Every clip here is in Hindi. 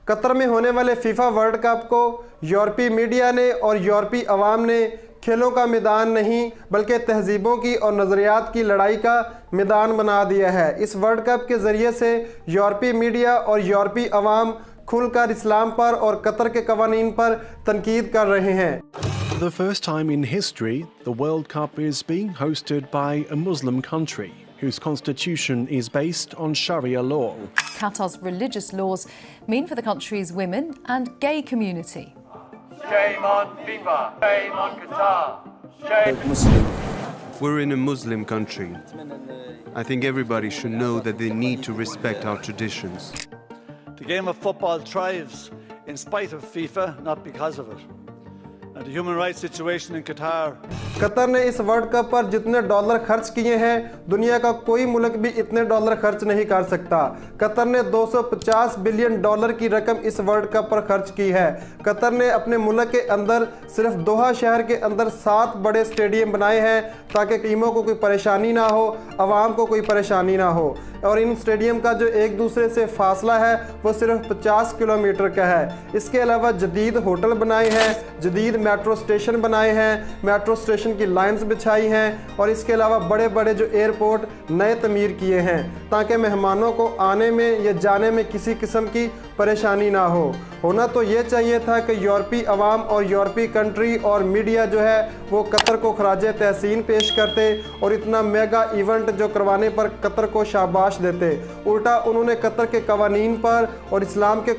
कतर में होने वाले फीफा वर्ल्ड कप को यूरोपीय मीडिया ने और यूरोपीय अवाम ने खेलों का मैदान नहीं बल्कि तहजीबों की और नज़रियात की लड़ाई का मैदान बना दिया है। इस वर्ल्ड कप के ज़रिए से यूरोपीय मीडिया और यूरोपीय अवाम खुलकर इस्लाम पर और कतर के कवानीन पर तनकीद कर रहे हैं। For the first time in history, the World Cup is being hosted by a Muslim country whose constitution is based on Sharia law. Qatar's religious laws mean for the country's women and gay community. Shame on FIFA, shame on Qatar, Muslim. We're in a Muslim country. I think everybody should know that they need to respect our traditions. The game of football thrives in spite of FIFA, not because of it. And the human rights situation in Qatar. Qatar ने इस वर्ल्ड कप पर जितने डॉलर खर्च किए हैं दुनिया का कोई मुल्क भी इतने डॉलर खर्च नहीं कर सकता। कतर ने 250 बिलियन डॉलर की रकम इस वर्ल्ड कप पर खर्च की है। कतर ने अपने मुल्क के अंदर सिर्फ दोहा शहर के अंदर 7 बड़े स्टेडियम बनाए हैं ताकि टीमों को कोई परेशानी ना हो, आवाम को कोई परेशानी ना हो। और इन स्टेडियम का जो एक दूसरे से फासला है वो सिर्फ 50 किलोमीटर का है। इसके अलावा जदीद होटल बनाए हैं, जदीद मेट्रो स्टेशन बनाए हैं, मेट्रो स्टेशन की लाइंस बिछाई हैं और इसके अलावा बड़े बड़े जो एयरपोर्ट नए तमीर किए हैं ताकि मेहमानों को आने में या जाने में किसी किस्म की परेशानी ना हो। होना तो ये चाहिए था कि यूरोपीय अवाम और यूरोपीय कंट्री और मीडिया जो है वो कतर को खराज तहसीन पेश करते और इतना मेगा इवेंट जो करवाने पर कतर को शाबाश देते। उल्टा उन्होंने कतर के कवानीन पर और इस्लाम के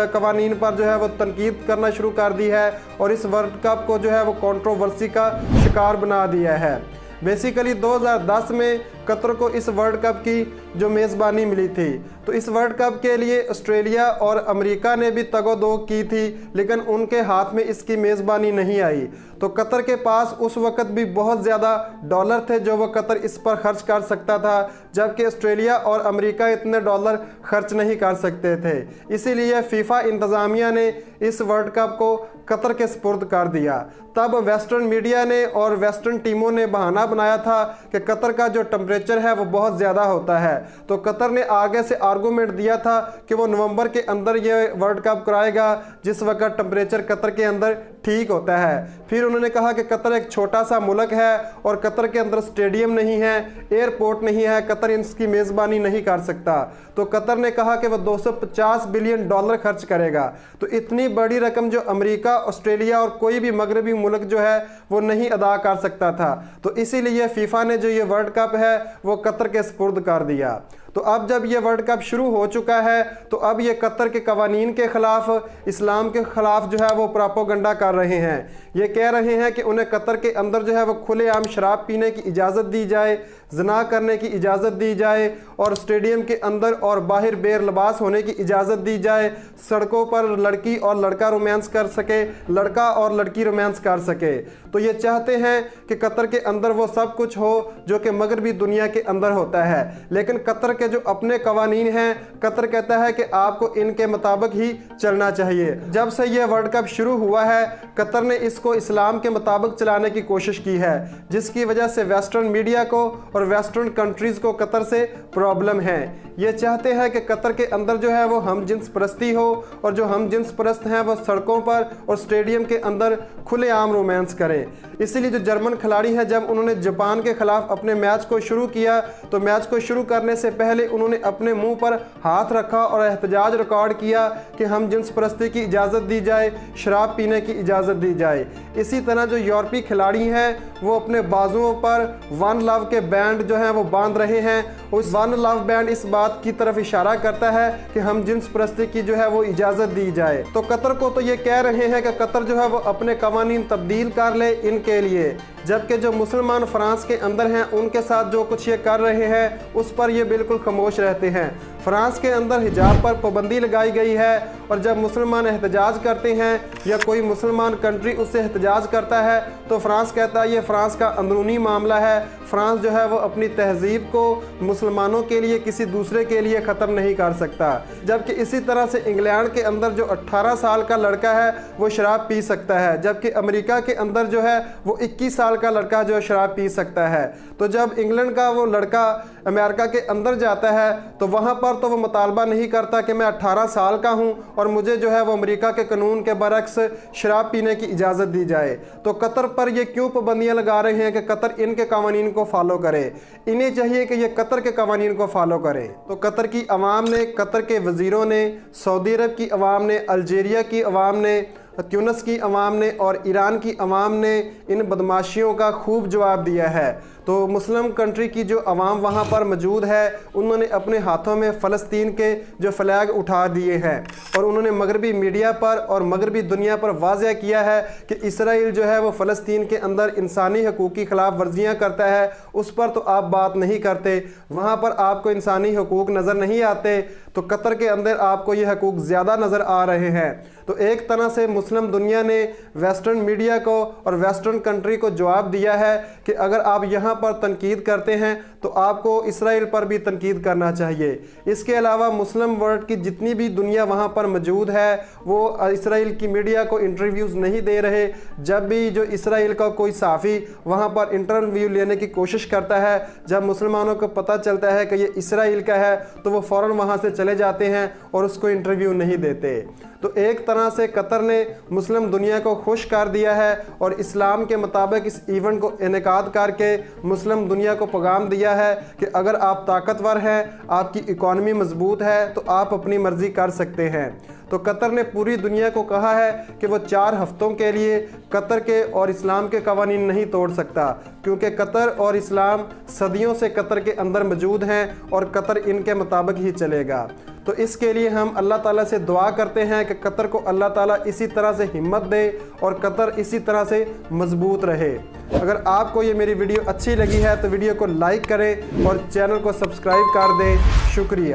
कवानीन पर जो है वो तनकीद करना शुरू कर दी है और इस वर्ल्ड कप को जो है वो कंट्रोवर्सी का शिकार बना दिया है। बेसिकली 2010 में कतर को इस वर्ल्ड कप की जो मेज़बानी मिली थी तो इस वर्ल्ड कप के लिए ऑस्ट्रेलिया और अमेरिका ने भी तगोदो की थी लेकिन उनके हाथ में इसकी मेज़बानी नहीं आई। तो कतर के पास उस वक़्त भी बहुत ज़्यादा डॉलर थे जो वह कतर इस पर खर्च कर सकता था जबकि ऑस्ट्रेलिया और अमेरिका इतने डॉलर खर्च नहीं कर सकते थे। इसीलिए फीफा इंतज़ामिया ने इस वर्ल्ड कप को कतर के स्पुर्द कर दिया। तब वेस्टर्न मीडिया ने और वेस्टर्न टीमों ने बहाना बनाया था कि कतर का जो टेम्परेचर है वो बहुत ज़्यादा होता है तो कतर ने आगे से आर्गूमेंट दिया था कि वो नवंबर के अंदर ये वर्ल्ड कप कराएगा जिस वक्त टेम्परेचर कतर के अंदर ठीक होता है। फिर उन्होंने कहा कि कतर एक छोटा सा मुल्क है और कतर के अंदर स्टेडियम नहीं है, एयरपोर्ट नहीं है, कतर इसकी मेज़बानी नहीं कर सकता। तो कतर ने कहा कि वह 250 बिलियन डॉलर खर्च करेगा। तो इतनी बड़ी रकम जो अमेरिका, ऑस्ट्रेलिया और कोई भी मगरबी मुल्क जो है वो नहीं अदा कर सकता था। तो इसीलिए फीफा ने जो ये वर्ल्ड कप है वो कतर के स्पुर्द कर दिया। तो अब जब ये वर्ल्ड कप शुरू हो चुका है तो अब ये कतर के कवानीन के ख़िलाफ़, इस्लाम के ख़िलाफ़ जो है वो प्रोपेगेंडा कर रहे हैं। ये कह रहे हैं कि उन्हें कतर के अंदर जो है वो खुलेआम शराब पीने की इजाज़त दी जाए, ज़िना करने की इजाज़त दी जाए और स्टेडियम के अंदर और बाहर बेर लिबास होने की इजाज़त दी जाए। सड़कों पर लड़की और लड़का रोमांस कर सके, लड़का और लड़की रोमांस कर सके। तो ये चाहते हैं कि कतर के अंदर वो सब कुछ हो जो कि मगरबी दुनिया के अंदर होता है। लेकिन कतर के जो अपने कवानीन हैं, कतर कहता है कि आपको इनके मुताबिक ही चलना चाहिए। जब से ये वर्ल्ड कप शुरू हुआ है कतर ने इसको इस्लाम के मुताबिक चलाने की कोशिश की है जिसकी वजह से वेस्टर्न मीडिया को और वेस्टर्न कंट्रीज़ को कतर से प्रॉब्लम है। ये चाहते हैं कि कतर के अंदर जो है वो हम जिन्स परस्ती हो और जो हम जिन्स परस्त हैं वो सड़कों पर और स्टेडियम के अंदर खुलेआम रोमांस करें। इसीलिए जो जर्मन खिलाड़ी हैं जब उन्होंने जापान के खिलाफ अपने मैच को शुरू किया तो मैच को शुरू करने से पहले उन्होंने अपने मुंह पर हाथ रखा और एहतजाज रिकॉर्ड किया कि हम जिन्स परस्ती की इजाज़त दी जाए, शराब पीने की इजाज़त दी जाए। इसी तरह जो यूरोपीय खिलाड़ी हैं वो अपने बाजुओं पर वन लव के बैंड जो हैं वो बांध रहे हैं। उस वन लव बैंड इस बात की तरफ इशारा करता है कि हम जिन्स परस्ती की जो है वो इजाज़त दी जाए। तो कतर को तो ये कह रहे हैं कि कतर जो है वो अपने कवानीन तब्दील कर ले इनके लिए, जबकि जो मुसलमान फ्रांस के अंदर हैं उनके साथ जो कुछ ये कर रहे हैं उस पर ये बिल्कुल खामोश रहते हैं। फ्रांस के अंदर हिजाब पर पाबंदी लगाई गई है और जब मुसलमान एहतजाज करते हैं या कोई मुसलमान कंट्री उससे एहतजाज करता है तो फ्रांस कहता है ये फ्रांस का अंदरूनी मामला है। फ्रांस जो है वो अपनी तहजीब को मुसलमानों के लिए किसी दूसरे के लिए ख़त्म नहीं कर सकता। जबकि इसी तरह से इंग्लैंड के अंदर जो 18 साल का लड़का है वो शराब पी सकता है, जबकि अमेरिका के अंदर जो है वो 21 साल का लड़का जो शराब पी सकता है। तो जब इंग्लैंड का वो लड़का अमेरिका के अंदर जाता है तो वहाँ पर पर तो वो मुतालबा नहीं करता कि मैं 18 साल का हूँ और मुझे जो है वो अमेरिका के कानून के बरक्स शराब पीने की इजाज़त दी जाए। तो कतर पर ये क्यों पाबंदियाँ लगा रहे हैं कि कतर इनके कानून को फॉलो करे? इन्हें चाहिए कि ये कतर के कानून को फॉलो करें। तो कतर की अवाम ने, कतर के वज़ीरों ने, सऊदी अरब की अवाम ने, अल्जीरिया की अवाम ने, ट्यूनिस की अवाम ने और ईरान की अवाम ने इन बदमाशियों का खूब जवाब दिया है। तो मुस्लिम कंट्री की जो अवाम वहाँ पर मौजूद है, उन्होंने अपने हाथों में फ़लस्तीन के जो फ्लैग उठा दिए हैं और उन्होंने मगरबी मीडिया पर और मगरबी दुनिया पर वाज़ह किया है कि इसराइल जो है वो फ़लस्तीन के अंदर इंसानी हकूक़ की खिलाफ वर्जियाँ करता है, उस पर तो आप बात नहीं करते, वहाँ पर आपको इंसानी हकूक़ नज़र नहीं आते, तो कतर के अंदर आपको ये हकूक़ ज़्यादा नज़र आ रहे हैं। तो एक तरह से मुस्लिम दुनिया ने वेस्टर्न मीडिया को और वेस्टर्न कंट्री को जवाब दिया है कि अगर आप यहाँ पर तनकीद करते हैं तो आपको इसराइल पर भी तनकीद करना चाहिए। इसके अलावा मुस्लिम वर्ल्ड की जितनी भी दुनिया वहाँ पर मौजूद है वो इसराइल की मीडिया को इंटरव्यूज़ नहीं दे रहे। जब भी जो इसराइल का कोई सहाफ़ी वहाँ पर इंटरव्यू लेने की कोशिश करता है, जब मुसलमानों को पता चलता है कि ये इसराइल का है तो वो फ़ौरन वहाँ से चले जाते हैं और उसको इंटरव्यू नहीं देते। तो एक तरह से कतर ने मुस्लिम दुनिया को खुश कर दिया है और इस्लाम के मुताबिक इस इवेंट को इनेकाद करके मुस्लिम दुनिया को पैगाम दिया है कि अगर आप ताकतवर हैं, आपकी इकॉनमी मजबूत है, तो आप अपनी मर्ज़ी कर सकते हैं। तो कतर ने पूरी दुनिया को कहा है कि वो 4 हफ्तों के लिए कतर के और इस्लाम के कवानीन नहीं तोड़ सकता, क्योंकि कतर और इस्लाम सदियों से कतर के अंदर मौजूद हैं और कतर इनके मुताबिक ही चलेगा। तो इसके लिए हम अल्लाह ताला से दुआ करते हैं कि कतर को अल्लाह ताला इसी तरह से हिम्मत दे और कतर इसी तरह से मजबूत रहे। अगर आपको ये मेरी वीडियो अच्छी लगी है तो वीडियो को लाइक करें और चैनल को सब्सक्राइब कर दें। शुक्रिया।